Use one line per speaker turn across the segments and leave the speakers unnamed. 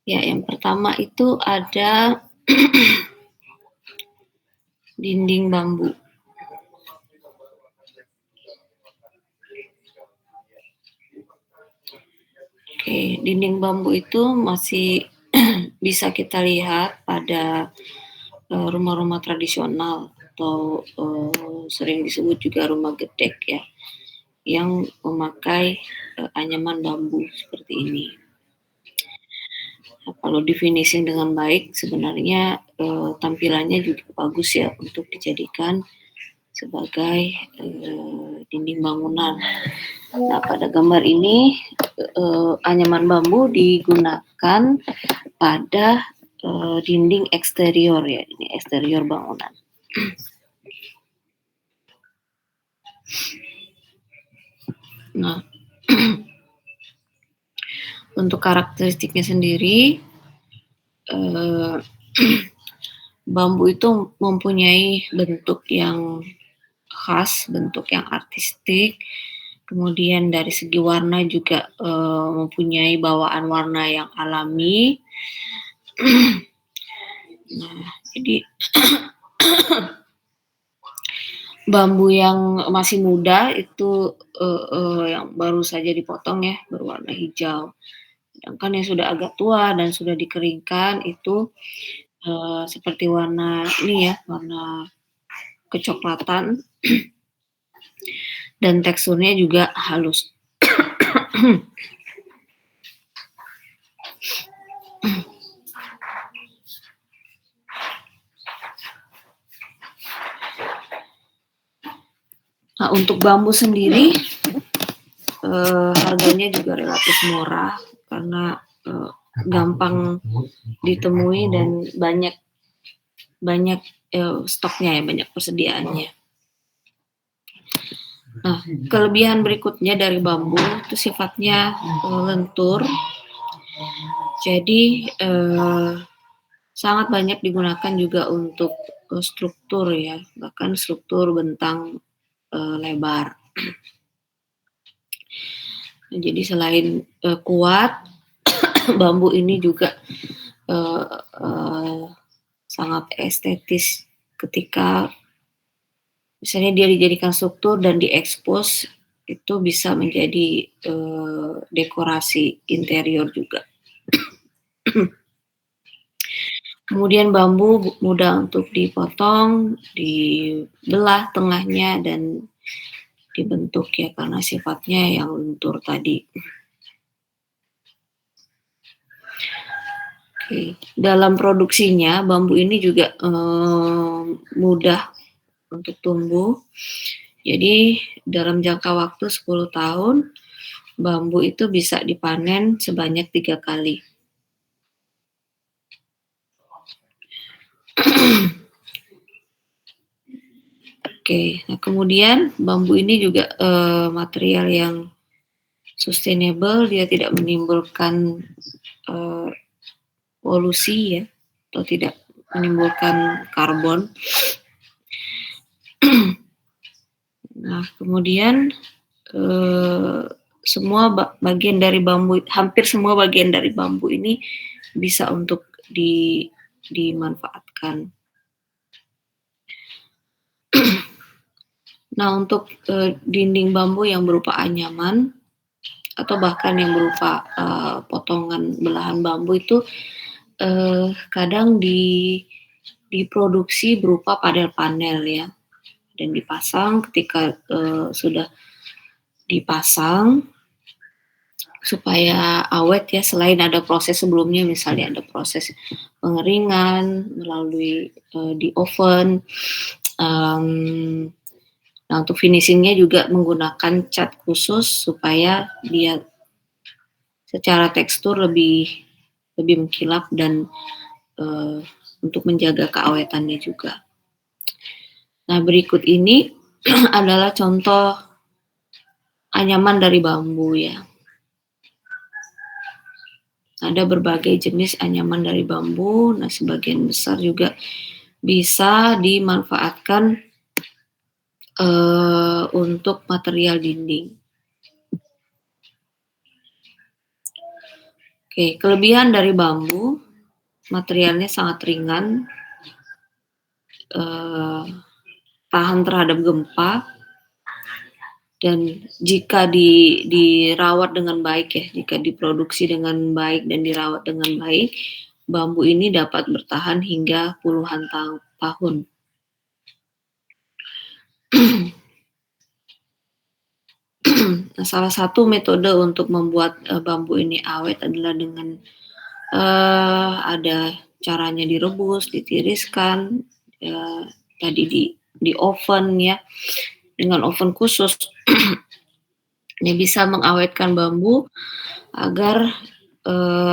Ya, yang pertama itu ada dinding bambu. Oke, dinding bambu itu masih bisa kita lihat pada rumah-rumah tradisional atau sering disebut juga rumah gedek ya, yang memakai anyaman bambu seperti ini. Nah, kalau di finishing dengan baik, sebenarnya tampilannya juga bagus ya untuk dijadikan sebagai dinding bangunan. Nah, pada gambar ini anyaman bambu digunakan pada dinding eksterior ya, ini eksterior bangunan. Nah, untuk karakteristiknya sendiri, bambu itu mempunyai bentuk yang khas, bentuk yang artistik. Kemudian dari segi warna juga mempunyai bawaan warna yang alami. Nah, jadi bambu yang masih muda itu yang baru saja dipotong ya, berwarna hijau. Sedangkan yang sudah agak tua dan sudah dikeringkan itu seperti warna ini ya, warna kecoklatan dan teksturnya juga halus. Nah, untuk bambu sendiri harganya juga relatif murah karena gampang ditemui dan banyak stoknya ya, banyak persediaannya. Nah, kelebihan berikutnya dari bambu itu sifatnya lentur, jadi sangat banyak digunakan juga untuk struktur ya, bahkan struktur bentang lebar. Jadi selain kuat, bambu ini juga sangat estetis ketika misalnya dia dijadikan struktur dan diekspos, itu bisa menjadi dekorasi interior juga. Kemudian bambu mudah untuk dipotong, dibelah tengahnya dan dibentuk ya karena sifatnya yang lentur tadi. Oke, dalam produksinya bambu ini juga mudah untuk tumbuh. Jadi dalam jangka waktu 10 tahun bambu itu bisa dipanen sebanyak 3 kali. Oke, nah kemudian bambu ini juga material yang sustainable, dia tidak menimbulkan polusi ya, atau tidak menimbulkan karbon. Nah, kemudian semua bagian dari bambu, hampir semua bagian dari bambu ini bisa untuk dimanfaatkan. Nah, untuk dinding bambu yang berupa anyaman atau bahkan yang berupa potongan belahan bambu itu kadang diproduksi berupa panel-panel ya, dan dipasang. Ketika sudah dipasang supaya awet ya, selain ada proses sebelumnya, misalnya ada proses pengeringan melalui di oven. Nah, untuk finishingnya juga menggunakan cat khusus supaya dia secara tekstur lebih mengkilap dan untuk menjaga keawetannya juga. Nah, berikut ini adalah contoh anyaman dari bambu ya. Ada berbagai jenis anyaman dari bambu. Nah, sebagian besar juga bisa dimanfaatkan untuk material dinding. Oke, kelebihan dari bambu, materialnya sangat ringan, tahan terhadap gempa, dan jika dirawat dengan baik ya, jika diproduksi dengan baik dan dirawat dengan baik, bambu ini dapat bertahan hingga puluhan tahun. Nah, salah satu metode untuk membuat bambu ini awet adalah dengan ada caranya direbus, ditiriskan, tadi di oven ya, dengan oven khusus. Ini bisa mengawetkan bambu agar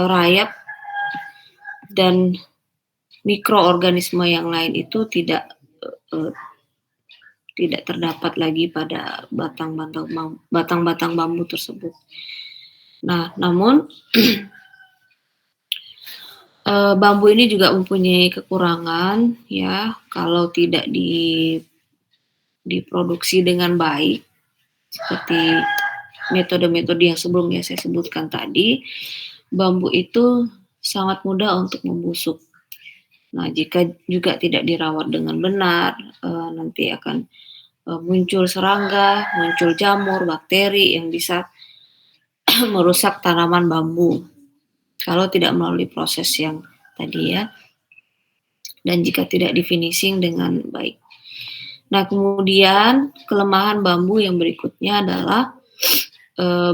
rayap dan mikroorganisme yang lain itu tidak terdapat lagi pada batang-batang bambu tersebut. Nah, namun bambu ini juga mempunyai kekurangan ya, kalau tidak diproduksi dengan baik seperti metode-metode yang sebelumnya saya sebutkan tadi, bambu itu sangat mudah untuk membusuk. Nah, jika juga tidak dirawat dengan benar, nanti akan muncul serangga, muncul jamur, bakteri yang bisa merusak tanaman bambu kalau tidak melalui proses yang tadi ya, dan jika tidak di-finishing dengan baik. Nah, kemudian kelemahan bambu yang berikutnya adalah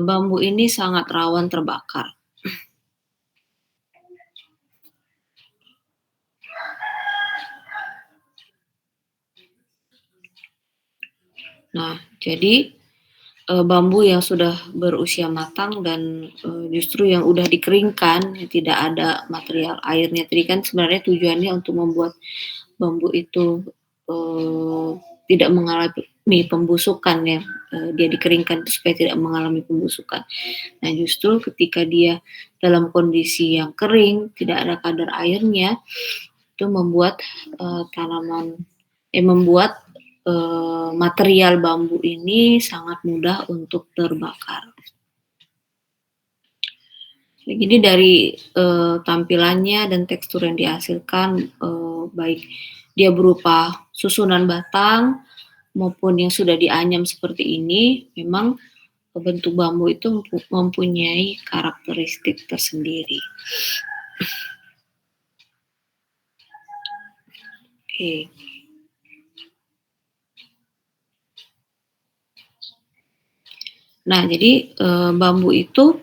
bambu ini sangat rawan terbakar. Nah, jadi bambu yang sudah berusia matang dan justru yang udah dikeringkan, tidak ada material airnya. Tadi kan sebenarnya tujuannya untuk membuat bambu itu tidak mengalami pembusukan ya. Dia dikeringkan supaya tidak mengalami pembusukan. Nah, justru ketika dia dalam kondisi yang kering, tidak ada kadar airnya, itu membuat membuat material bambu ini sangat mudah untuk terbakar. Jadi dari tampilannya dan tekstur yang dihasilkan, baik dia berupa susunan batang maupun yang sudah dianyam seperti ini, memang bentuk bambu itu mempunyai karakteristik tersendiri. Oke. Nah, jadi bambu itu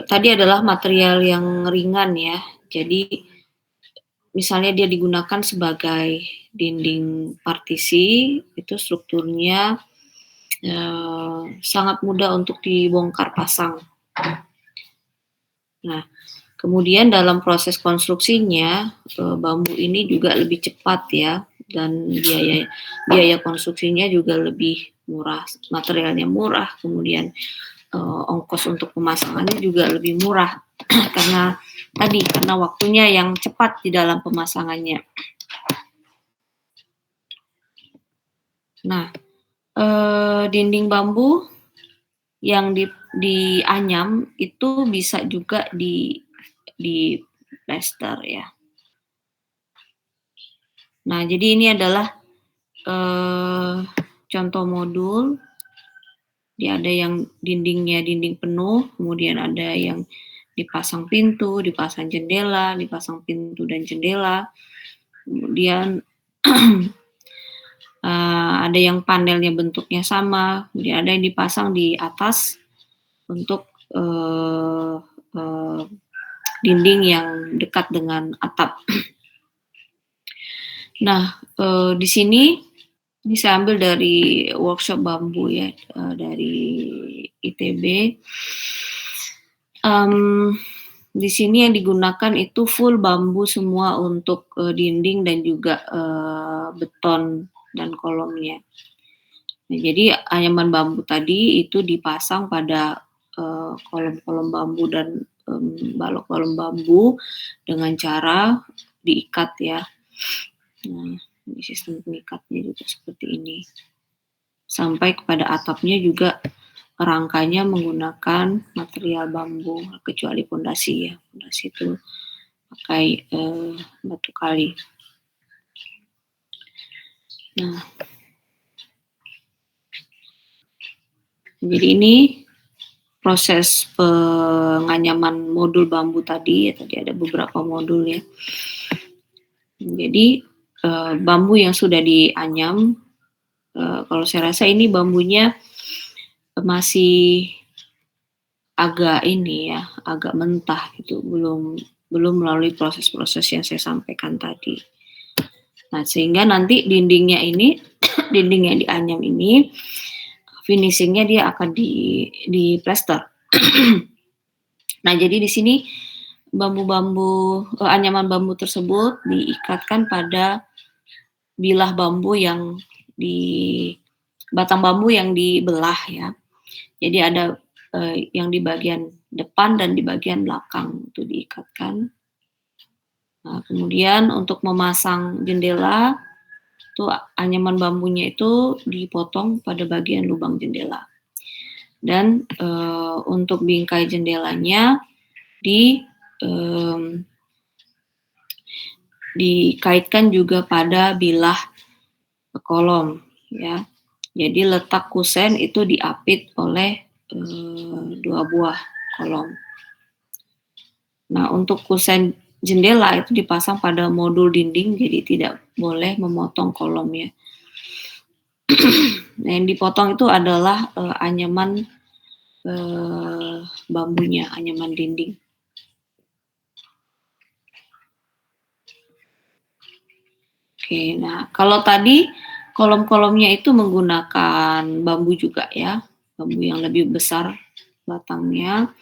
tadi adalah material yang ringan ya. Jadi misalnya dia digunakan sebagai dinding partisi, itu strukturnya sangat mudah untuk dibongkar pasang. Nah, kemudian dalam proses konstruksinya, bambu ini juga lebih cepat ya, dan biaya konstruksinya juga lebih murah, materialnya murah, kemudian ongkos untuk pemasangannya juga lebih murah karena waktunya yang cepat di dalam pemasangannya. Nah, dinding bambu yang dianyam itu bisa juga di plester ya. Nah, jadi ini adalah contoh modul. Dia ada yang dindingnya dinding penuh, kemudian ada yang dipasang pintu, dipasang jendela, dipasang pintu dan jendela. Kemudian ada yang panelnya bentuknya sama, kemudian ada yang dipasang di atas untuk dinding yang dekat dengan atap. Nah, di sini saya ambil dari workshop bambu ya, dari ITB. Di sini yang digunakan itu full bambu semua untuk dinding dan juga beton dan kolomnya. Nah, jadi anyaman bambu tadi itu dipasang pada kolom-kolom bambu dan balok kolom bambu dengan cara diikat ya. Nah, sistem pengikatnya juga seperti ini. Sampai kepada atapnya juga rangkanya menggunakan material bambu, kecuali pondasi ya. Pondasi itu pakai batu kali. Nah, jadi ini proses penganyaman modul bambu tadi, ya tadi ada beberapa modul ya. Jadi bambu yang sudah dianyam, kalau saya rasa ini bambunya masih agak ini ya, agak mentah gitu, belum melalui proses-proses yang saya sampaikan tadi. Nah, sehingga nanti dindingnya ini, dinding yang dianyam ini, finishingnya dia akan di plester. Nah, jadi di sini anyaman bambu tersebut diikatkan pada bilah bambu yang batang bambu yang dibelah ya. Jadi ada yang di bagian depan dan di bagian belakang itu diikatkan. Nah, kemudian untuk memasang jendela, itu anyaman bambunya itu dipotong pada bagian lubang jendela. Dan untuk bingkai jendelanya dikaitkan juga pada bilah kolom ya. Jadi letak kusen itu diapit oleh 2 buah kolom. Nah, untuk kusen jendela itu dipasang pada modul dinding, jadi tidak boleh memotong kolomnya. Nah, yang dipotong itu adalah anyaman bambunya, anyaman dinding. Oke, nah kalau tadi kolom-kolomnya itu menggunakan bambu juga ya, bambu yang lebih besar batangnya.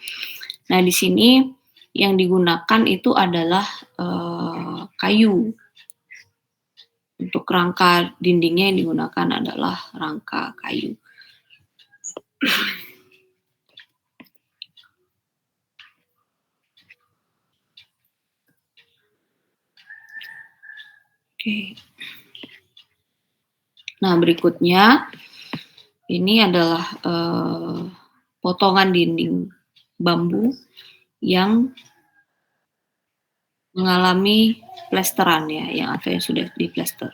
Nah, di sini yang digunakan itu adalah kayu. Untuk rangka dindingnya yang digunakan adalah rangka kayu. Oke. Nah, berikutnya ini adalah potongan dinding bambu yang mengalami plesteran ya, yang sudah diplester.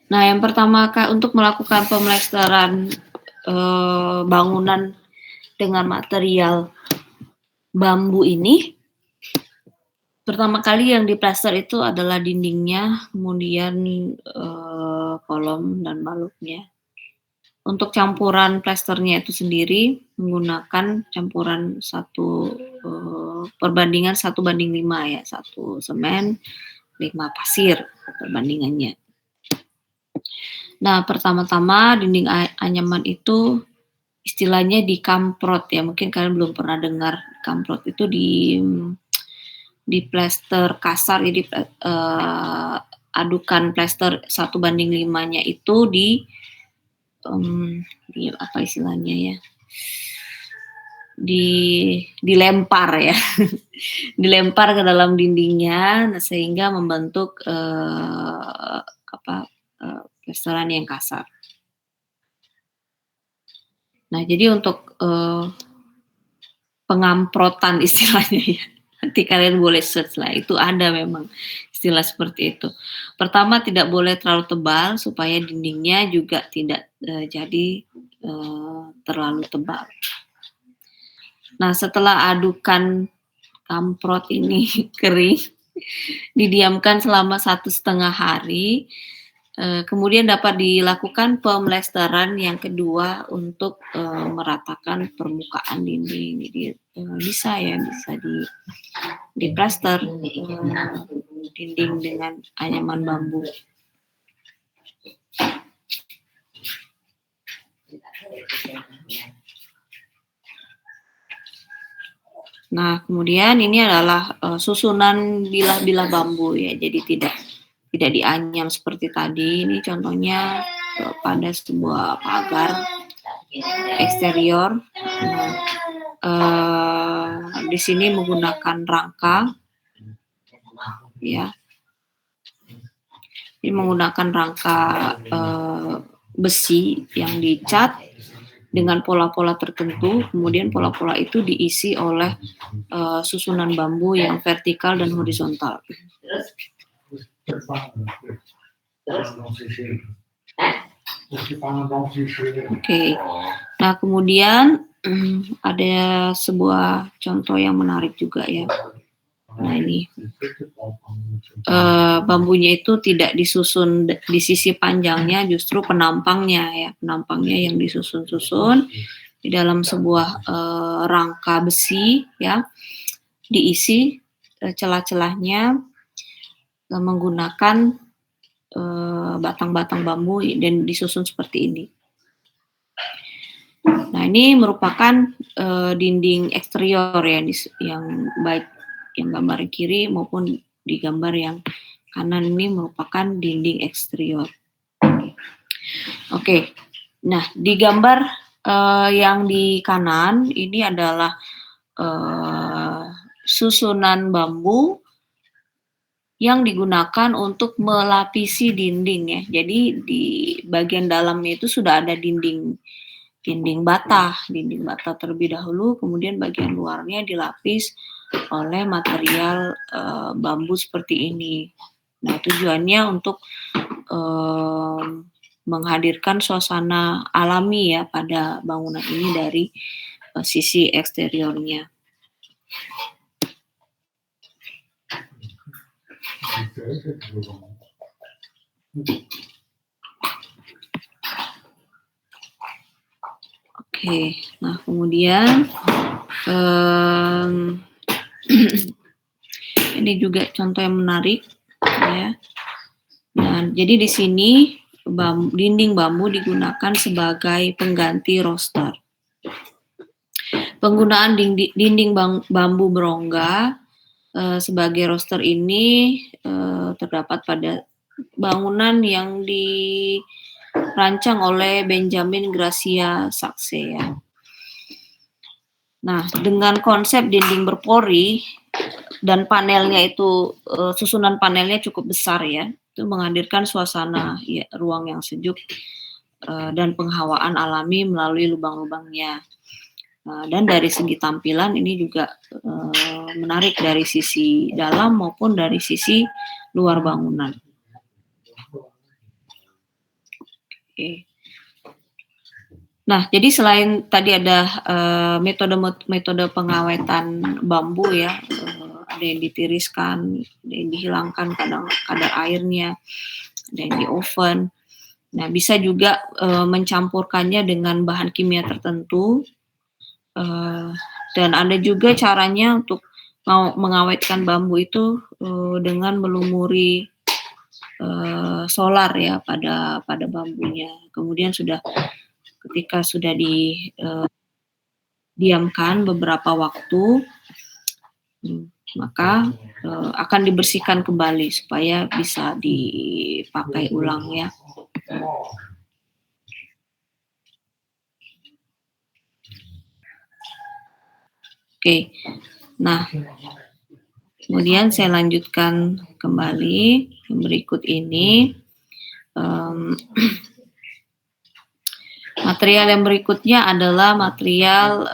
Nah, yang pertama untuk melakukan pemlesteran bangunan dengan material bambu ini, pertama kali yang diplester itu adalah dindingnya, kemudian kolom dan baloknya. Untuk campuran plesternya itu sendiri menggunakan campuran perbandingan 1:5 ya, 1 semen, 5 pasir perbandingannya. Nah, pertama-tama dinding anyaman itu istilahnya dikamprot ya, mungkin kalian belum pernah dengar. Kamprot itu di plester kasar, jadi adukan plester 1:5-nya itu di apa istilahnya ya, dilempar ya, dilempar ke dalam dindingnya, sehingga membentuk plesteran yang kasar. Nah, jadi untuk pengamprotan istilahnya ya, nanti kalian boleh search lah, itu ada memang istilah seperti itu. Pertama, tidak boleh terlalu tebal supaya dindingnya juga tidak jadi terlalu tebal. Nah, setelah adukan kamprot ini kering, didiamkan selama 1,5 hari, kemudian dapat dilakukan pemlesteran yang kedua untuk meratakan permukaan dinding. Jadi bisa di plester dinding dengan anyaman bambu. Nah, kemudian ini adalah susunan bilah-bilah bambu ya, jadi tidak dianyam seperti tadi. Ini contohnya pada sebuah pagar eksterior. Di sini menggunakan rangka ya. Jadi menggunakan rangka besi yang dicat dengan pola-pola tertentu, kemudian pola-pola itu diisi oleh susunan bambu yang vertikal dan horizontal. Oke. Nah, kemudian ada sebuah contoh yang menarik juga ya. Nah, ini bambunya itu tidak disusun di sisi panjangnya, justru penampangnya ya, penampangnya yang disusun-susun di dalam sebuah rangka besi ya, diisi celah-celahnya menggunakan batang-batang bambu dan disusun seperti ini. Nah, ini merupakan dinding eksterior ya, yang baik yang gambar kiri maupun di gambar yang kanan ini merupakan dinding eksterior. Oke, nah di gambar yang di kanan ini adalah susunan bambu yang digunakan untuk melapisi dinding ya. Jadi di bagian dalamnya itu sudah ada dinding bata terlebih dahulu, kemudian bagian luarnya dilapis oleh material bambu seperti ini. Nah, tujuannya untuk menghadirkan suasana alami ya pada bangunan ini dari sisi eksteriornya. Oke, nah kemudian ini juga contoh yang menarik ya. Nah, jadi di sini dinding bambu digunakan sebagai pengganti roster. Penggunaan dinding bambu berongga sebagai roster ini terdapat pada bangunan yang dirancang oleh Benjamin Gracia Saxe ya. Nah, dengan konsep dinding berpori dan panelnya itu susunan panelnya cukup besar ya, itu menghadirkan suasana ya, ruang yang sejuk dan penghawaan alami melalui lubang-lubangnya. Dan dari segi tampilan ini juga menarik dari sisi dalam maupun dari sisi luar bangunan. Oke. Nah, jadi selain tadi ada metode pengawetan bambu ya, ada yang ditiriskan, ada yang dihilangkan kadar airnya, ada yang di oven. Nah, bisa juga mencampurkannya dengan bahan kimia tertentu. Dan ada juga caranya untuk mengawetkan bambu itu dengan melumuri solar ya pada bambunya. Kemudian ketika sudah didiamkan beberapa waktu, maka akan dibersihkan kembali supaya bisa dipakai ulang ya. Oke, nah kemudian saya lanjutkan kembali yang berikut ini. Material yang berikutnya adalah material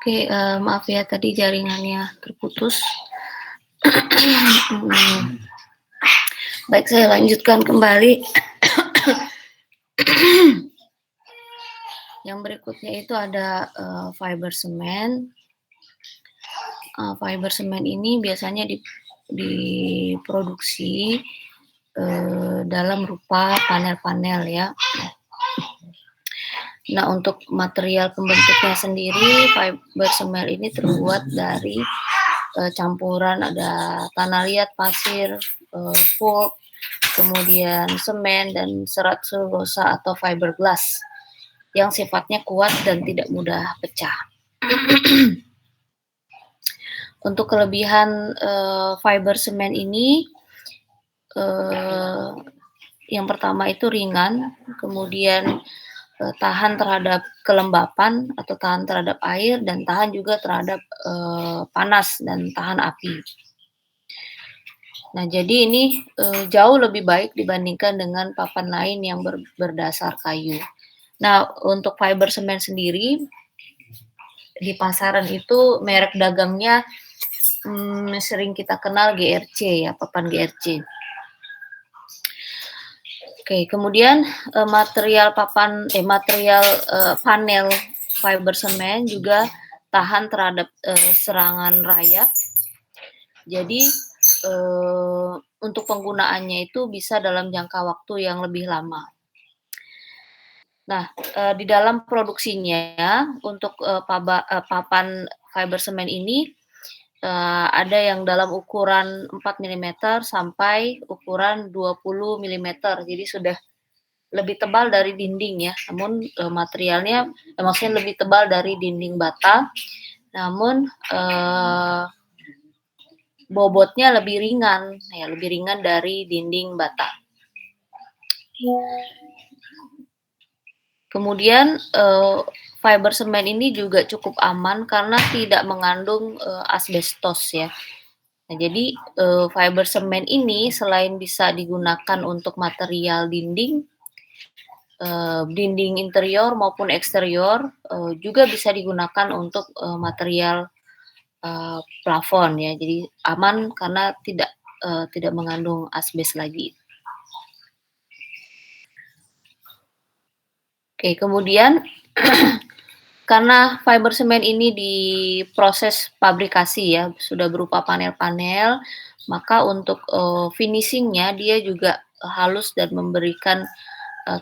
Oke, maaf ya tadi jaringannya terputus. Baik, saya lanjutkan kembali. Yang berikutnya itu ada fiber semen. Fiber semen ini biasanya diproduksi dalam rupa panel-panel ya. Nah, untuk material pembentuknya sendiri, fiber semen ini terbuat dari campuran ada tanah liat, pasir, pulp, kemudian semen dan serat selulosa atau fiberglass yang sifatnya kuat dan tidak mudah pecah. Untuk kelebihan fiber semen ini, yang pertama itu ringan, kemudian tahan terhadap kelembapan atau tahan terhadap air dan tahan juga terhadap panas dan tahan api. Nah, jadi ini jauh lebih baik dibandingkan dengan papan lain yang berdasar kayu. Nah, untuk fiber semen sendiri di pasaran itu merek dagangnya sering kita kenal GRC ya, papan GRC. Oke, kemudian material panel fiber semen juga tahan terhadap serangan rayap. Jadi untuk penggunaannya itu bisa dalam jangka waktu yang lebih lama. Nah, di dalam produksinya untuk papan fiber semen ini ada yang dalam ukuran 4 mm sampai ukuran 20 mm. Jadi sudah lebih tebal dari dinding ya. Namun materialnya maksudnya lebih tebal dari dinding bata. Namun bobotnya lebih ringan ya, lebih ringan dari dinding bata. Kemudian fiber semen ini juga cukup aman karena tidak mengandung asbestos ya. Nah, jadi fiber semen ini selain bisa digunakan untuk material dinding interior maupun eksterior, juga bisa digunakan untuk material plafon ya. Jadi aman karena tidak mengandung asbes lagi. Oke, kemudian karena fiber semen ini diproses pabrikasi ya, sudah berupa panel-panel, maka untuk finishing-nya dia juga halus dan memberikan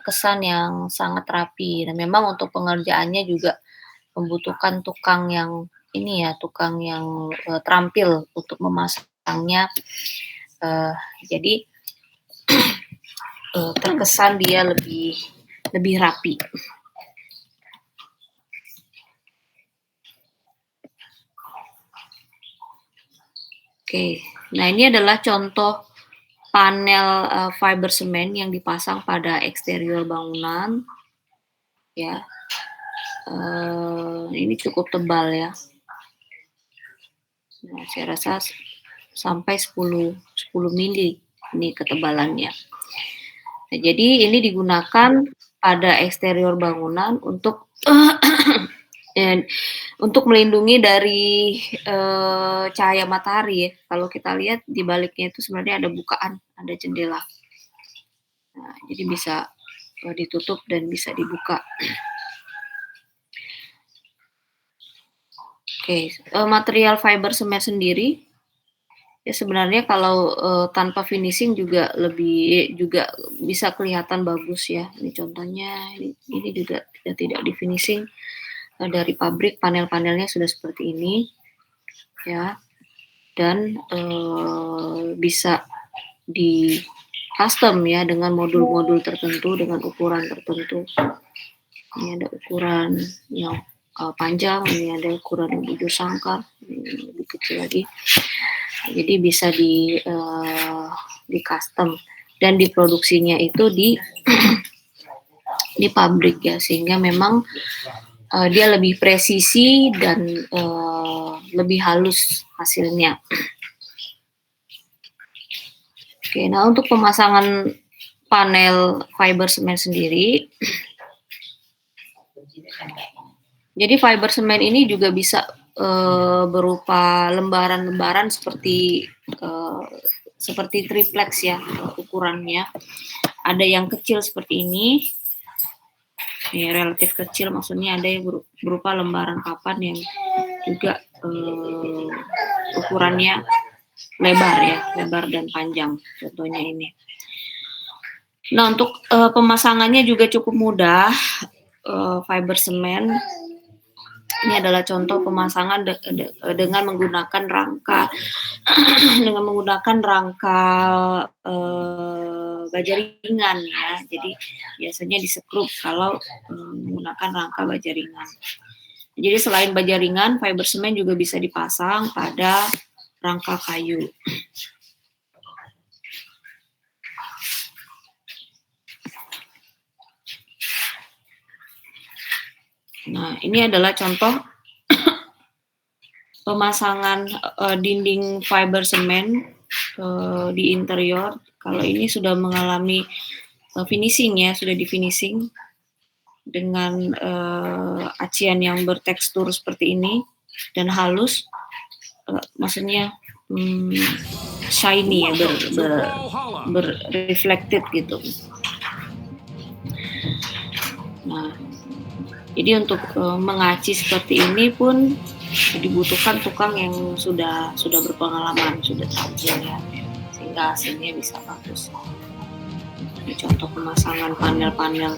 kesan yang sangat rapi. Nah, memang untuk pengerjaannya juga membutuhkan tukang yang terampil untuk memasangnya. Jadi terkesan dia lebih rapi. Oke, nah ini adalah contoh panel fiber semen yang dipasang pada eksterior bangunan, ya. Ini cukup tebal ya. Nah, saya rasa sampai 10 mili ini ketebalannya. Nah, jadi ini digunakan pada eksterior bangunan untuk untuk melindungi dari cahaya matahari ya. Kalau kita lihat di baliknya itu sebenarnya ada bukaan, ada jendela. Nah, jadi bisa ditutup dan bisa dibuka. Oke, material fiber semen sendiri ya sebenarnya kalau tanpa finishing juga bisa kelihatan bagus ya. Ini contohnya, ini juga tidak di finishing. Dari pabrik panel-panelnya sudah seperti ini ya, dan bisa di custom ya dengan modul-modul tertentu dengan ukuran tertentu. Ini ada ukuran yang panjang, ini ada ukuran yang bujur sangkar, ini lebih kecil lagi. Jadi bisa di custom dan diproduksinya itu di pabrik ya, sehingga memang dia lebih presisi dan lebih halus hasilnya. Oke, nah untuk pemasangan panel fiber semen sendiri, Jadi fiber semen ini juga bisa berupa lembaran-lembaran seperti triplex ya ukurannya. Ada yang kecil seperti ini, ya, relatif kecil, maksudnya ada yang berupa lembaran papan yang juga ukurannya lebar ya, lebar dan panjang. Contohnya ini. Nah, untuk pemasangannya juga cukup mudah. Fiber semen ini adalah contoh pemasangan dengan menggunakan rangka baja ringan ya. Jadi biasanya disekrup kalau menggunakan rangka baja ringan. Jadi selain baja ringan, fiber semen juga bisa dipasang pada rangka kayu. Nah, ini adalah contoh pemasangan dinding fiber semen di interior. Kalau ini sudah mengalami finishing ya, sudah di finishing dengan acian yang bertekstur seperti ini dan halus, maksudnya shiny ya, berreflected gitu. Nah, jadi untuk mengaci seperti ini pun dibutuhkan tukang yang sudah berpengalaman, sudah tampil ya, sehingga hasilnya bisa bagus. Ini contoh pemasangan panel-panel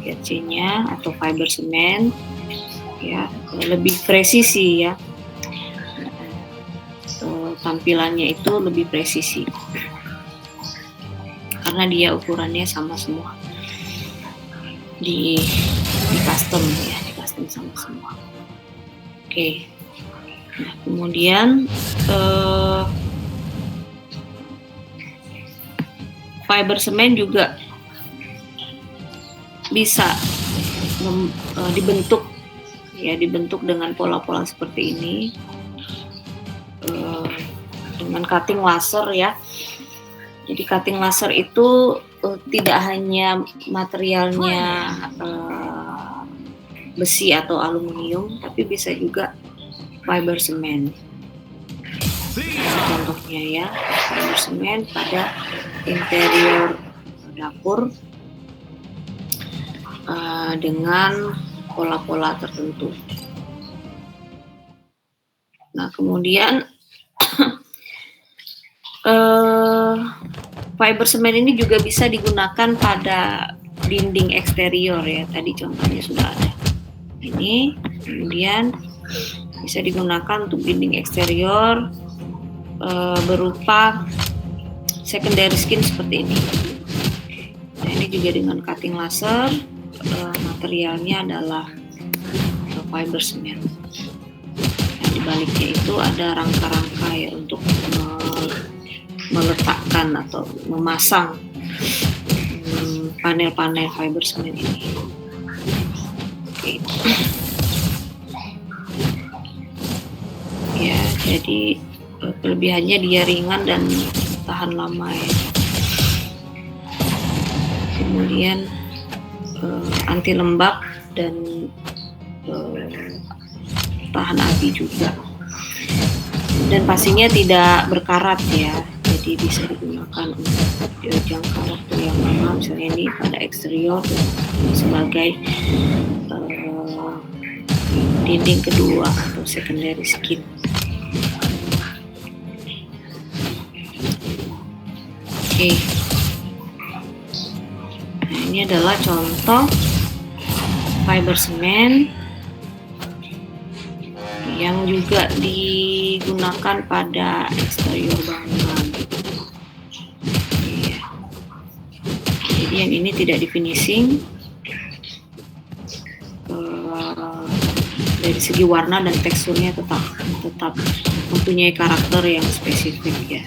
GC-nya atau fiber semen ya, lebih presisi ya, tampilannya itu lebih presisi karena dia ukurannya sama semua, di custom ya, di custom sama semua. Oke. Nah, kemudian fiber semen juga bisa dibentuk ya, dibentuk dengan pola-pola seperti ini dengan cutting laser ya. Jadi cutting laser itu tidak hanya materialnya besi atau aluminium, tapi bisa juga fiber semen. Contohnya ya, fiber semen pada interior dapur dengan pola-pola tertentu. Nah, kemudian fiber semen ini juga bisa digunakan pada dinding eksterior ya. Tadi contohnya sudah ada. Ini kemudian bisa digunakan untuk dinding eksterior berupa secondary skin seperti ini. Nah, ini juga dengan cutting laser, materialnya adalah fiber semen. Nah, di baliknya itu ada rangka-rangka ya untuk meletakkan atau memasang panel-panel fiber semen ini. Oke. Ya, jadi kelebihannya dia ringan dan tahan lama ya. Kemudian anti lembab dan tahan api juga. Dan pastinya tidak berkarat ya. Jadi bisa digunakan untuk jangka waktu yang lama, misalnya ini pada eksterior sebagai dinding kedua atau secondary skin. Oke. Nah, ini adalah contoh fiber semen yang juga digunakan pada eksterior bangunan. Ya. Jadi yang ini tidak di finishing, dari segi warna dan teksturnya tetap mempunyai karakter yang spesifik ya.